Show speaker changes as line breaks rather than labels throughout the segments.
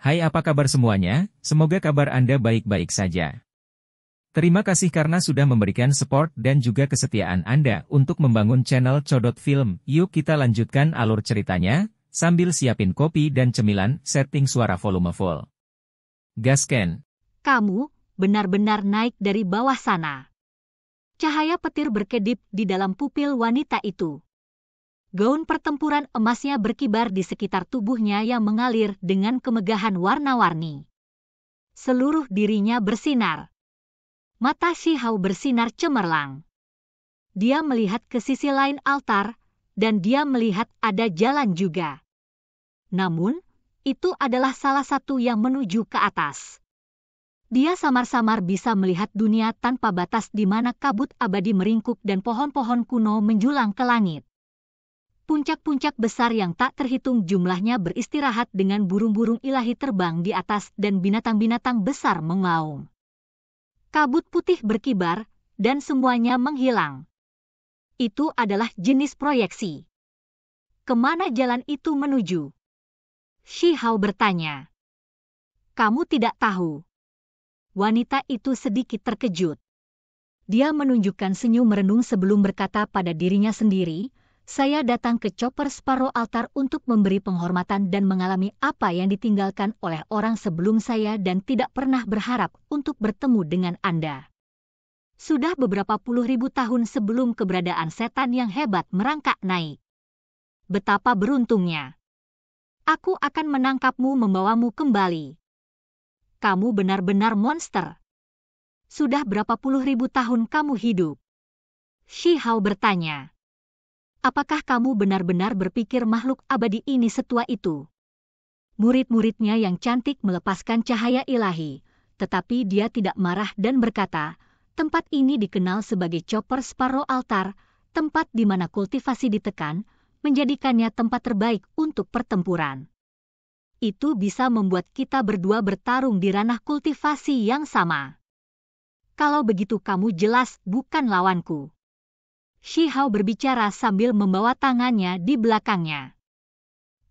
Hai, apa kabar semuanya? Semoga kabar Anda baik-baik saja. Terima kasih karena sudah memberikan support dan juga kesetiaan Anda untuk membangun channel Codot Film. Yuk kita lanjutkan alur ceritanya, sambil siapin kopi dan cemilan, setting suara volume full. Gasken.
Kamu benar-benar naik dari bawah sana. Cahaya petir berkedip di dalam pupil wanita itu. Gaun pertempuran emasnya berkibar di sekitar tubuhnya yang mengalir dengan kemegahan warna-warni. Seluruh dirinya bersinar. Mata Shi Hao bersinar cemerlang. Dia melihat ke sisi lain altar, dan dia melihat ada jalan juga. Namun, itu adalah salah satu yang menuju ke atas. Dia samar-samar bisa melihat dunia tanpa batas di mana kabut abadi meringkuk dan pohon-pohon kuno menjulang ke langit. Puncak-puncak besar yang tak terhitung jumlahnya beristirahat dengan burung-burung ilahi terbang di atas dan binatang-binatang besar mengaum. Kabut putih berkibar, dan semuanya menghilang. Itu adalah jenis proyeksi. Kemana jalan itu menuju? Shi Hao bertanya. Kamu tidak tahu. Wanita itu sedikit terkejut. Dia menunjukkan senyum merenung sebelum berkata pada dirinya sendiri, saya datang ke Chopper Sparrow Altar untuk memberi penghormatan dan mengalami apa yang ditinggalkan oleh orang sebelum saya dan tidak pernah berharap untuk bertemu dengan Anda. Sudah beberapa puluh ribu tahun sebelum keberadaan setan yang hebat merangkak naik. Betapa beruntungnya. Aku akan menangkapmu membawamu kembali. Kamu benar-benar monster. Sudah berapa puluh ribu tahun kamu hidup? Shi Hao bertanya. Apakah kamu benar-benar berpikir makhluk abadi ini setua itu? Murid-muridnya yang cantik melepaskan cahaya ilahi, tetapi dia tidak marah dan berkata, tempat ini dikenal sebagai Chopper Sparrow Altar, tempat di mana kultivasi ditekan, menjadikannya tempat terbaik untuk pertempuran. Itu bisa membuat kita berdua bertarung di ranah kultivasi yang sama. Kalau begitu kamu jelas bukan lawanku. Shi Hao berbicara sambil membawa tangannya di belakangnya.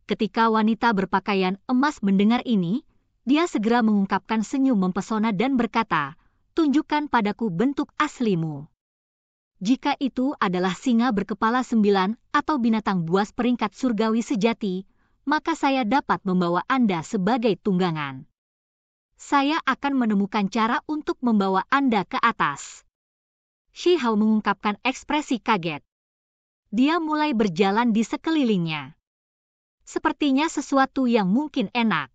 Ketika wanita berpakaian emas mendengar ini, dia segera mengungkapkan senyum mempesona dan berkata, tunjukkan padaku bentuk aslimu. Jika itu adalah singa berkepala 9 atau binatang buas peringkat surgawi sejati, maka saya dapat membawa Anda sebagai tunggangan. Saya akan menemukan cara untuk membawa Anda ke atas. Shi Hao mengungkapkan ekspresi kaget. Dia mulai berjalan di sekelilingnya. Sepertinya sesuatu yang mungkin enak.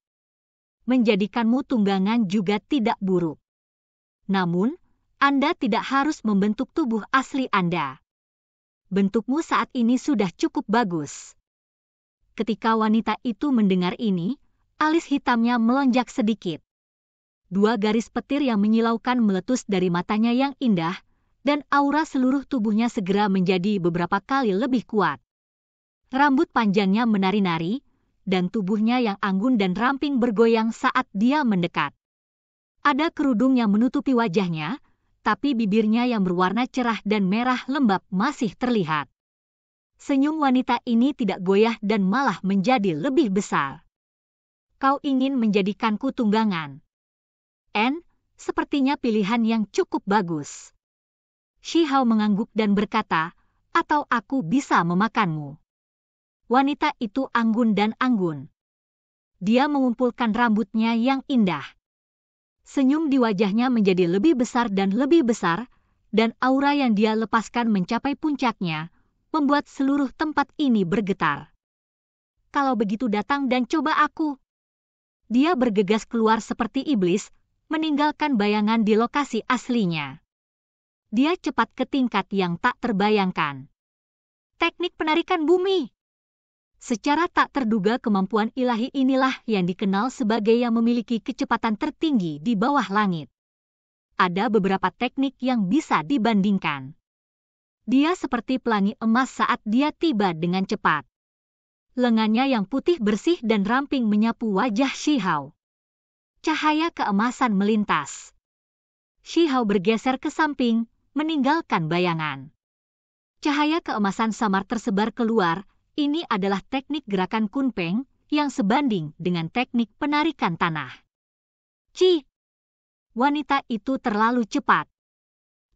Menjadikanmu tunggangan juga tidak buruk. Namun, Anda tidak harus membentuk tubuh asli Anda. Bentukmu saat ini sudah cukup bagus. Ketika wanita itu mendengar ini, alis hitamnya melonjak sedikit. Dua garis petir yang menyilaukan meletus dari matanya yang indah, dan aura seluruh tubuhnya segera menjadi beberapa kali lebih kuat. Rambut panjangnya menari-nari, dan tubuhnya yang anggun dan ramping bergoyang saat dia mendekat. Ada kerudung yang menutupi wajahnya, tapi bibirnya yang berwarna cerah dan merah lembab masih terlihat. Senyum wanita ini tidak goyah dan malah menjadi lebih besar. Kau ingin menjadikanku tunggangan. Sepertinya pilihan yang cukup bagus. Shi Hao mengangguk dan berkata, atau aku bisa memakanmu. Wanita itu anggun dan anggun. Dia mengumpulkan rambutnya yang indah. Senyum di wajahnya menjadi lebih besar, dan aura yang dia lepaskan mencapai puncaknya, membuat seluruh tempat ini bergetar. Kalau begitu datang dan coba aku. Dia bergegas keluar seperti iblis, meninggalkan bayangan di lokasi aslinya. Dia cepat ke tingkat yang tak terbayangkan. Teknik penarikan bumi. Secara tak terduga kemampuan ilahi inilah yang dikenal sebagai yang memiliki kecepatan tertinggi di bawah langit. Ada beberapa teknik yang bisa dibandingkan. Dia seperti pelangi emas saat dia tiba dengan cepat. Lengannya yang putih bersih dan ramping menyapu wajah Shi Hao. Cahaya keemasan melintas. Shi Hao bergeser ke samping, meninggalkan bayangan. Cahaya keemasan samar tersebar keluar, ini adalah teknik gerakan kunpeng, yang sebanding dengan teknik penarikan tanah. Cih! Wanita itu terlalu cepat.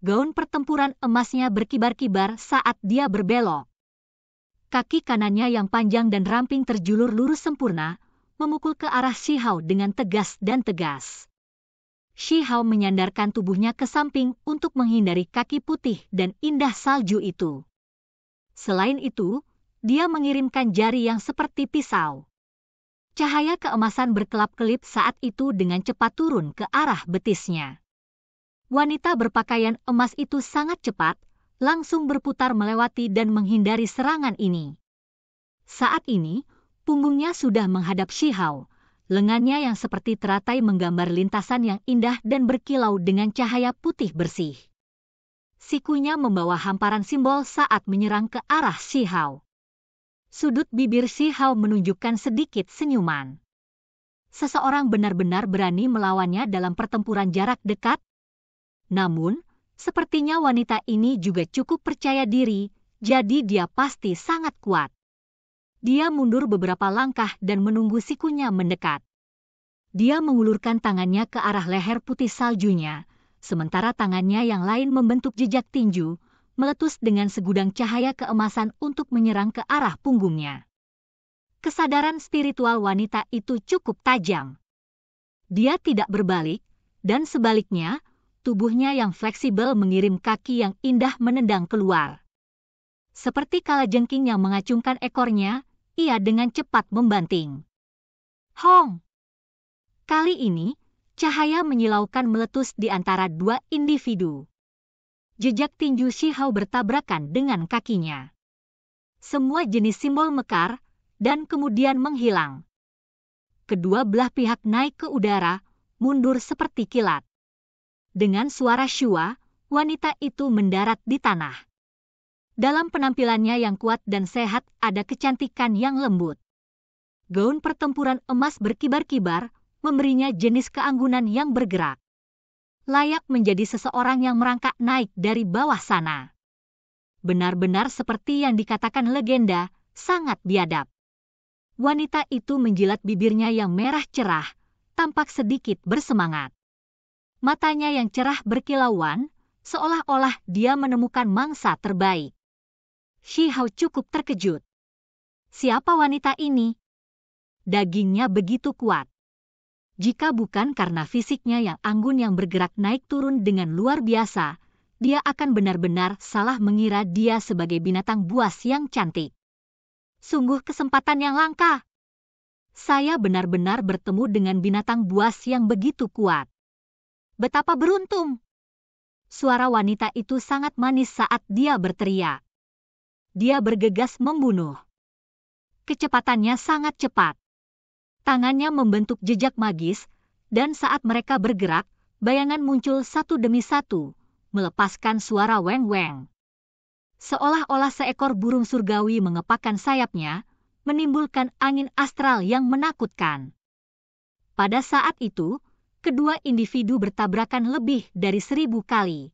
Gaun pertempuran emasnya berkibar-kibar saat dia berbelok. Kaki kanannya yang panjang dan ramping terjulur lurus sempurna, memukul ke arah Shi Hao dengan tegas dan tegas. Shi Hao menyandarkan tubuhnya ke samping untuk menghindari kaki putih dan indah salju itu. Selain itu, dia mengirimkan jari yang seperti pisau. Cahaya keemasan berkelap-kelip saat itu dengan cepat turun ke arah betisnya. Wanita berpakaian emas itu sangat cepat, langsung berputar melewati dan menghindari serangan ini. Saat ini, punggungnya sudah menghadap Shi Hao, lengannya yang seperti teratai menggambar lintasan yang indah dan berkilau dengan cahaya putih bersih. Sikunya membawa hamparan simbol saat menyerang ke arah Shi Hao. Sudut bibir Shi Hao menunjukkan sedikit senyuman. Seseorang benar-benar berani melawannya dalam pertempuran jarak dekat? Namun, sepertinya wanita ini juga cukup percaya diri, jadi dia pasti sangat kuat. Dia mundur beberapa langkah dan menunggu sikunya mendekat. Dia mengulurkan tangannya ke arah leher putih saljunya, sementara tangannya yang lain membentuk jejak tinju, meletus dengan segudang cahaya keemasan untuk menyerang ke arah punggungnya. Kesadaran spiritual wanita itu cukup tajam. Dia tidak berbalik, dan sebaliknya, tubuhnya yang fleksibel mengirim kaki yang indah menendang keluar. Seperti kalajengking yang mengacungkan ekornya, ia dengan cepat membanting. Hong! Kali ini, cahaya menyilaukan meletus di antara dua individu. Jejak tinju Shi Hao bertabrakan dengan kakinya. Semua jenis simbol mekar, dan kemudian menghilang. Kedua belah pihak naik ke udara, mundur seperti kilat. Dengan suara syua, wanita itu mendarat di tanah. Dalam penampilannya yang kuat dan sehat ada kecantikan yang lembut. Gaun pertempuran emas berkibar-kibar, memberinya jenis keanggunan yang bergerak. Layak menjadi seseorang yang merangkak naik dari bawah sana. Benar-benar seperti yang dikatakan legenda, sangat biadab. Wanita itu menjilat bibirnya yang merah cerah, tampak sedikit bersemangat. Matanya yang cerah berkilauan, seolah-olah dia menemukan mangsa terbaik. Shi Hao cukup terkejut. Siapa wanita ini? Dagingnya begitu kuat. Jika bukan karena fisiknya yang anggun yang bergerak naik turun dengan luar biasa, dia akan benar-benar salah mengira dia sebagai binatang buas yang cantik. Sungguh kesempatan yang langka. Saya benar-benar bertemu dengan binatang buas yang begitu kuat. Betapa beruntung! Suara wanita itu sangat manis saat dia berteriak. Dia bergegas membunuh. Kecepatannya sangat cepat. Tangannya membentuk jejak magis, dan saat mereka bergerak, bayangan muncul satu demi satu, melepaskan suara weng-weng. Seolah-olah seekor burung surgawi mengepakkan sayapnya, menimbulkan angin astral yang menakutkan. Pada saat itu, kedua individu bertabrakan lebih dari 1000 kali.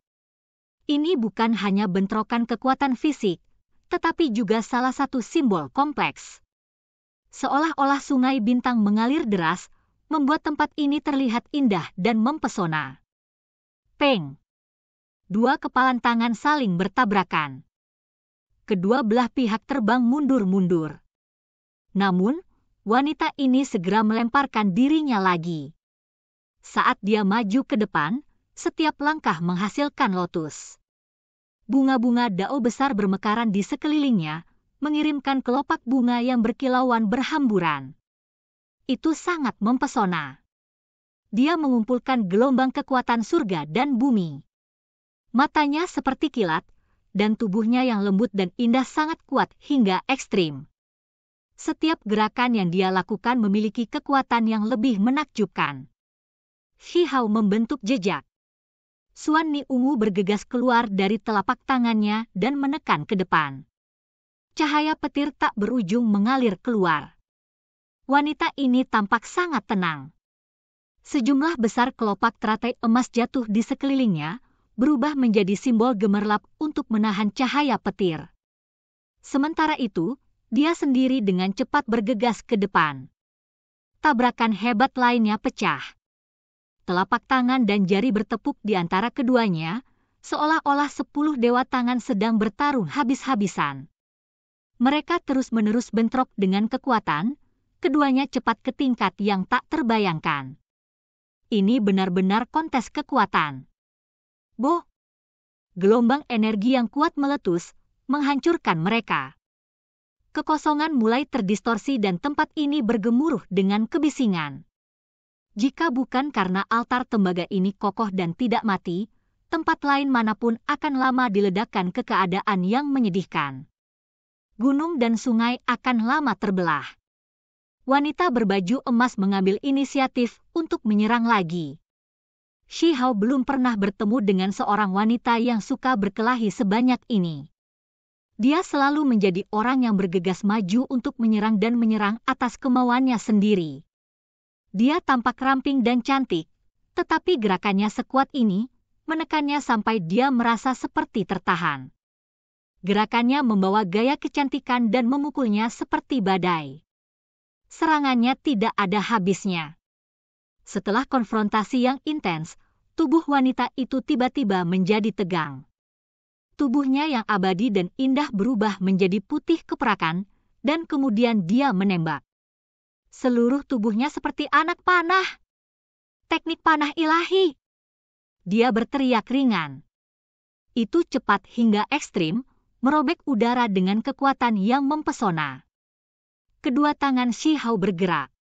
Ini bukan hanya bentrokan kekuatan fisik, tetapi juga salah satu simbol kompleks. Seolah-olah sungai bintang mengalir deras, membuat tempat ini terlihat indah dan mempesona. Peng! Dua kepalan tangan saling bertabrakan. Kedua belah pihak terbang mundur-mundur. Namun, wanita ini segera melemparkan dirinya lagi. Saat dia maju ke depan, setiap langkah menghasilkan lotus. Bunga-bunga dao besar bermekaran di sekelilingnya, mengirimkan kelopak bunga yang berkilauan berhamburan. Itu sangat mempesona. Dia mengumpulkan gelombang kekuatan surga dan bumi. Matanya seperti kilat, dan tubuhnya yang lembut dan indah sangat kuat hingga ekstrim. Setiap gerakan yang dia lakukan memiliki kekuatan yang lebih menakjubkan. Shi Hao membentuk jejak. Suan Ni ungu bergegas keluar dari telapak tangannya dan menekan ke depan. Cahaya petir tak berujung mengalir keluar. Wanita ini tampak sangat tenang. Sejumlah besar kelopak teratai emas jatuh di sekelilingnya, berubah menjadi simbol gemerlap untuk menahan cahaya petir. Sementara itu, dia sendiri dengan cepat bergegas ke depan. Tabrakan hebat lainnya pecah. Telapak tangan dan jari bertepuk di antara keduanya, seolah-olah 10 dewa tangan sedang bertarung habis-habisan. Mereka terus-menerus bentrok dengan kekuatan, keduanya cepat ke tingkat yang tak terbayangkan. Ini benar-benar kontes kekuatan. Boh! Gelombang energi yang kuat meletus, menghancurkan mereka. Kekosongan mulai terdistorsi dan tempat ini bergemuruh dengan kebisingan. Jika bukan karena altar tembaga ini kokoh dan tidak mati, tempat lain manapun akan lama diledakkan ke keadaan yang menyedihkan. Gunung dan sungai akan lama terbelah. Wanita berbaju emas mengambil inisiatif untuk menyerang lagi. Shi Hao belum pernah bertemu dengan seorang wanita yang suka berkelahi sebanyak ini. Dia selalu menjadi orang yang bergegas maju untuk menyerang dan menyerang atas kemauannya sendiri. Dia tampak ramping dan cantik, tetapi gerakannya sekuat ini menekannya sampai dia merasa seperti tertahan. Gerakannya membawa gaya kecantikan dan memukulnya seperti badai. Serangannya tidak ada habisnya. Setelah konfrontasi yang intens, tubuh wanita itu tiba-tiba menjadi tegang. Tubuhnya yang abadi dan indah berubah menjadi putih keperakan, dan kemudian dia menembak. Seluruh tubuhnya seperti anak panah. Teknik panah ilahi. Dia berteriak ringan. Itu cepat hingga ekstrim, merobek udara dengan kekuatan yang mempesona. Kedua tangan Shi Hao bergerak.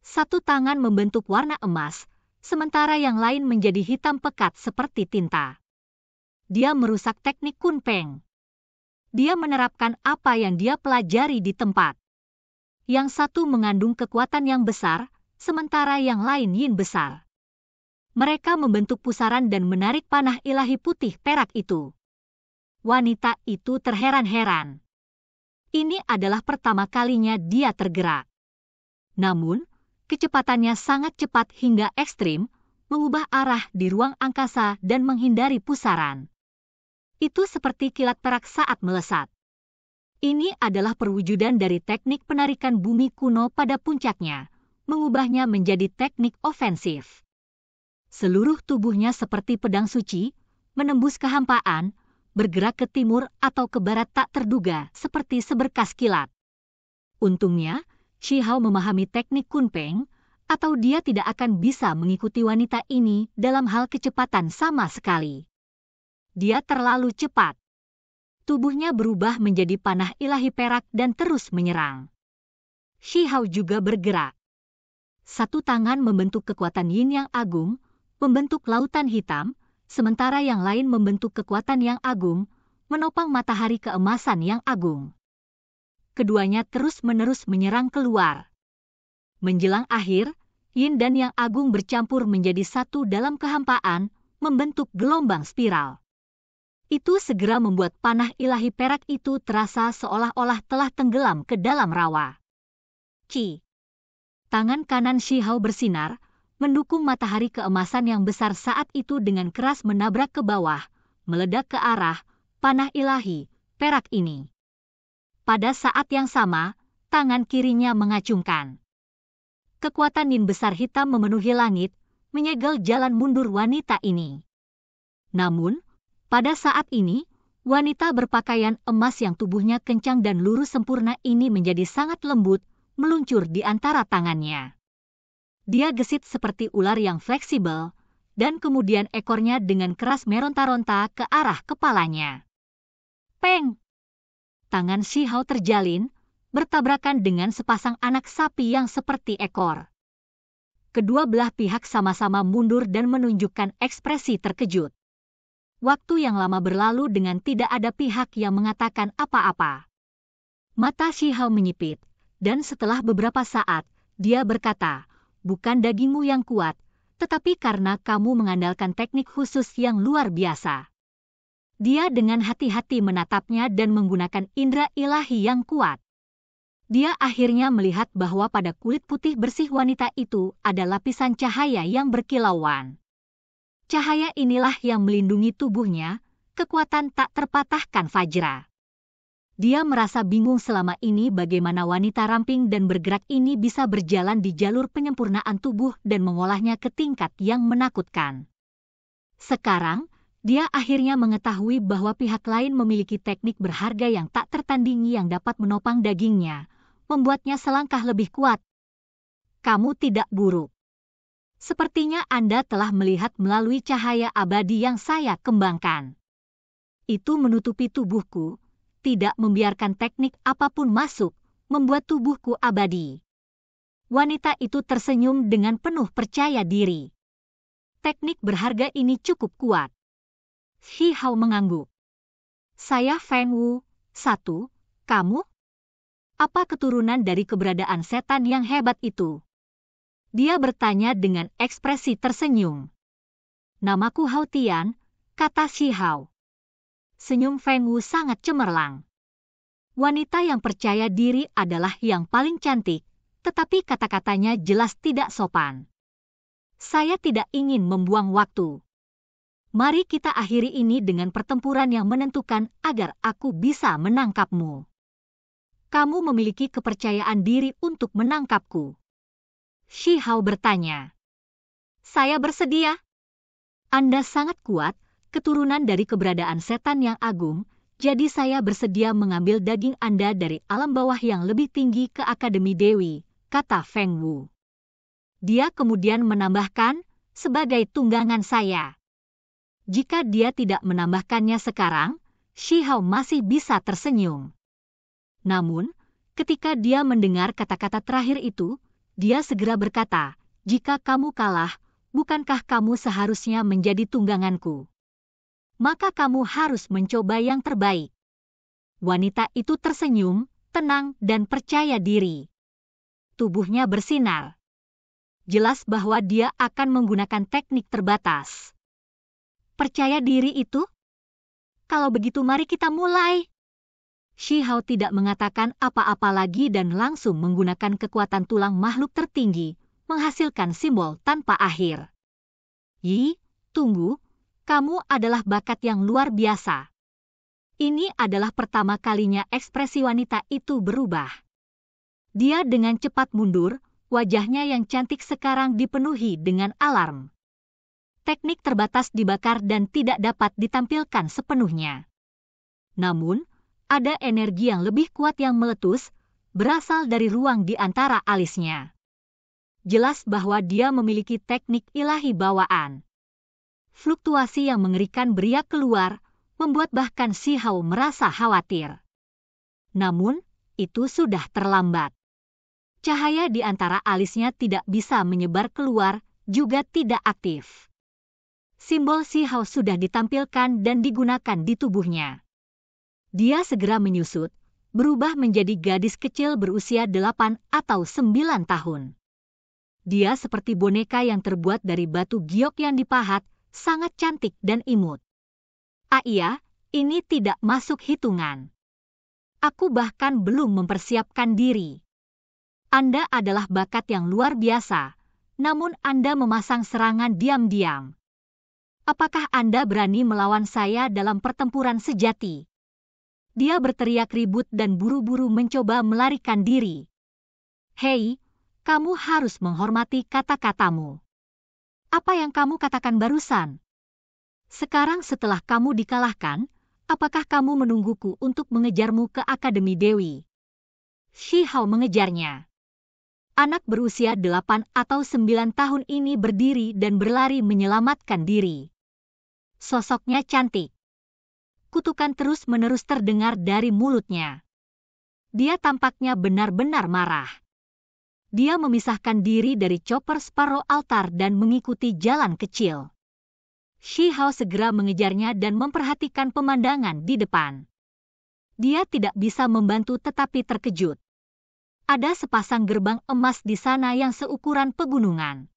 Satu tangan membentuk warna emas, sementara yang lain menjadi hitam pekat seperti tinta. Dia merusak teknik kunpeng. Dia menerapkan apa yang dia pelajari di tempat. Yang satu mengandung kekuatan yang besar, sementara yang lain yin besar. Mereka membentuk pusaran dan menarik panah ilahi putih perak itu. Wanita itu terheran-heran. Ini adalah pertama kalinya dia tergerak. Namun, kecepatannya sangat cepat hingga ekstrim, mengubah arah di ruang angkasa dan menghindari pusaran. Itu seperti kilat perak saat melesat. Ini adalah perwujudan dari teknik penarikan bumi kuno pada puncaknya, mengubahnya menjadi teknik ofensif. Seluruh tubuhnya seperti pedang suci, menembus kehampaan, bergerak ke timur atau ke barat tak terduga seperti seberkas kilat. Untungnya, Shi Hao memahami teknik kunpeng, atau dia tidak akan bisa mengikuti wanita ini dalam hal kecepatan sama sekali. Dia terlalu cepat. Tubuhnya berubah menjadi panah ilahi perak dan terus menyerang. Shi Hao juga bergerak. Satu tangan membentuk kekuatan yin yang agung, membentuk lautan hitam, sementara yang lain membentuk kekuatan yang agung, menopang matahari keemasan yang agung. Keduanya terus-menerus menyerang keluar. Menjelang akhir, yin dan yang agung bercampur menjadi satu dalam kehampaan, membentuk gelombang spiral. Itu segera membuat panah ilahi perak itu terasa seolah-olah telah tenggelam ke dalam rawa. Ki. Tangan kanan Shi Hao bersinar, mendukung matahari keemasan yang besar saat itu dengan keras menabrak ke bawah, meledak ke arah panah ilahi perak ini. Pada saat yang sama, tangan kirinya mengacungkan. Kekuatan yin besar hitam memenuhi langit, menyegel jalan mundur wanita ini. Namun, pada saat ini, wanita berpakaian emas yang tubuhnya kencang dan lurus sempurna ini menjadi sangat lembut, meluncur di antara tangannya. Dia gesit seperti ular yang fleksibel, dan kemudian ekornya dengan keras meronta-ronta ke arah kepalanya. Peng! Tangan Shi Hao terjalin, bertabrakan dengan sepasang anak sapi yang seperti ekor. Kedua belah pihak sama-sama mundur dan menunjukkan ekspresi terkejut. Waktu yang lama berlalu dengan tidak ada pihak yang mengatakan apa-apa. Mata Shi Hao menyipit, dan setelah beberapa saat, dia berkata, bukan dagingmu yang kuat, tetapi karena kamu mengandalkan teknik khusus yang luar biasa. Dia dengan hati-hati menatapnya dan menggunakan indera ilahi yang kuat. Dia akhirnya melihat bahwa pada kulit putih bersih wanita itu ada lapisan cahaya yang berkilauan. Cahaya inilah yang melindungi tubuhnya, kekuatan tak terpatahkan Fajra. Dia merasa bingung selama ini bagaimana wanita ramping dan bergerak ini bisa berjalan di jalur penyempurnaan tubuh dan mengolahnya ke tingkat yang menakutkan. Sekarang, dia akhirnya mengetahui bahwa pihak lain memiliki teknik berharga yang tak tertandingi yang dapat menopang dagingnya, membuatnya selangkah lebih kuat. Kamu tidak buruk. Sepertinya Anda telah melihat melalui cahaya abadi yang saya kembangkan. Itu menutupi tubuhku, tidak membiarkan teknik apapun masuk, membuat tubuhku abadi. Wanita itu tersenyum dengan penuh percaya diri. Teknik berharga ini cukup kuat. Shi Hao mengangguk. Saya Feng Wu, 1, kamu? Apa keturunan dari keberadaan setan yang hebat itu? Dia bertanya dengan ekspresi tersenyum. Namaku Hao Tian, kata Shi Hao. Senyum Feng Wu sangat cemerlang. Wanita yang percaya diri adalah yang paling cantik, tetapi kata-katanya jelas tidak sopan. Saya tidak ingin membuang waktu. Mari kita akhiri ini dengan pertempuran yang menentukan agar aku bisa menangkapmu. Kamu memiliki kepercayaan diri untuk menangkapku. Shi Hao bertanya. Saya bersedia. Anda sangat kuat, keturunan dari keberadaan setan yang agung, jadi saya bersedia mengambil daging Anda dari alam bawah yang lebih tinggi ke Akademi Dewi, kata Feng Wu. Dia kemudian menambahkan, sebagai tunggangan saya. Jika dia tidak menambahkannya sekarang, Shi Hao masih bisa tersenyum. Namun, ketika dia mendengar kata-kata terakhir itu, dia segera berkata, jika kamu kalah, bukankah kamu seharusnya menjadi tungganganku? Maka kamu harus mencoba yang terbaik. Wanita itu tersenyum, tenang dan percaya diri. Tubuhnya bersinar. Jelas bahwa dia akan menggunakan teknik terbatas. Percaya diri itu? Kalau begitu mari kita mulai. Shi Hao tidak mengatakan apa-apa lagi dan langsung menggunakan kekuatan tulang makhluk tertinggi, menghasilkan simbol tanpa akhir. Yi, tunggu. Kamu adalah bakat yang luar biasa. Ini adalah pertama kalinya ekspresi wanita itu berubah. Dia dengan cepat mundur, wajahnya yang cantik sekarang dipenuhi dengan alarm. Teknik terbatas dibakar dan tidak dapat ditampilkan sepenuhnya. Namun, ada energi yang lebih kuat yang meletus, berasal dari ruang di antara alisnya. Jelas bahwa dia memiliki teknik ilahi bawaan. Fluktuasi yang mengerikan beriak keluar, membuat bahkan Shi Hao merasa khawatir. Namun, itu sudah terlambat. Cahaya di antara alisnya tidak bisa menyebar keluar, juga tidak aktif. Simbol Shi Hao sudah ditampilkan dan digunakan di tubuhnya. Dia segera menyusut, berubah menjadi gadis kecil berusia 8 atau 9 tahun. Dia seperti boneka yang terbuat dari batu giok yang dipahat, sangat cantik dan imut. Iya, ini tidak masuk hitungan. Aku bahkan belum mempersiapkan diri. Anda adalah bakat yang luar biasa, namun Anda memasang serangan diam-diam. Apakah Anda berani melawan saya dalam pertempuran sejati? Dia berteriak ribut dan buru-buru mencoba melarikan diri. Hei, kamu harus menghormati kata-katamu. Apa yang kamu katakan barusan? Sekarang setelah kamu dikalahkan, apakah kamu menungguku untuk mengejarmu ke Akademi Dewi? Shi Hao mengejarnya. Anak berusia 8 atau 9 tahun ini berdiri dan berlari menyelamatkan diri. Sosoknya cantik. Kutukan terus-menerus terdengar dari mulutnya. Dia tampaknya benar-benar marah. Dia memisahkan diri dari chopper Sparrow altar dan mengikuti jalan kecil. Shi Hao segera mengejarnya dan memperhatikan pemandangan di depan. Dia tidak bisa membantu tetapi terkejut. Ada sepasang gerbang emas di sana yang seukuran pegunungan.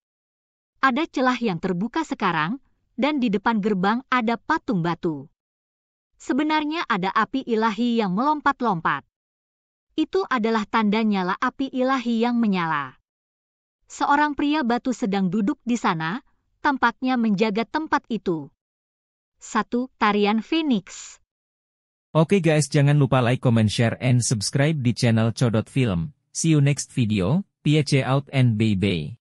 Ada celah yang terbuka sekarang, dan di depan gerbang ada patung batu. Sebenarnya ada api ilahi yang melompat-lompat. Itu adalah tanda nyala api ilahi yang menyala. Seorang pria batu sedang duduk di sana, tampaknya menjaga tempat itu. 1. Tarian Phoenix.
Oke guys, jangan lupa like, comment, share, and subscribe di channel Codot Film. See you next video, peace out and bye-bye.